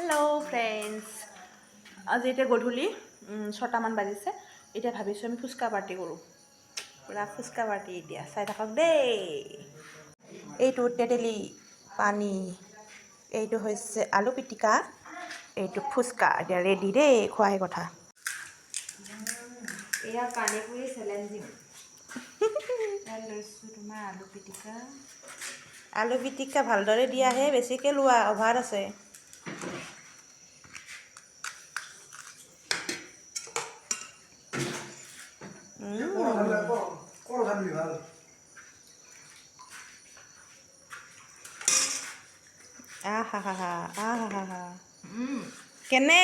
Hello' friends, আজি এতিয়া গধূলি 6টামান বাজিছে। এতিয়া ভাবিছোঁ আমি ফুচকা পাৰ্টি কৰোঁ। পূৰা ফুচকা পাৰ্টি এতিয়া চাই থাকক দেই। এইটো তেতেলী পানী, এইটো হৈছে আলু পিটিকা, এইটো ফুচকা। এতিয়া ৰেডি দেই, খোৱাহে কথা। এয়া পানীপুৰি চেলেঞ্জিং। লৈছোঁ তোমাৰ আলু পিটিকা। আলু পিটিকা ভালদৰে দিয়াহে, বেছিকৈ লোৱা, অভাৰ আছে। কেনে?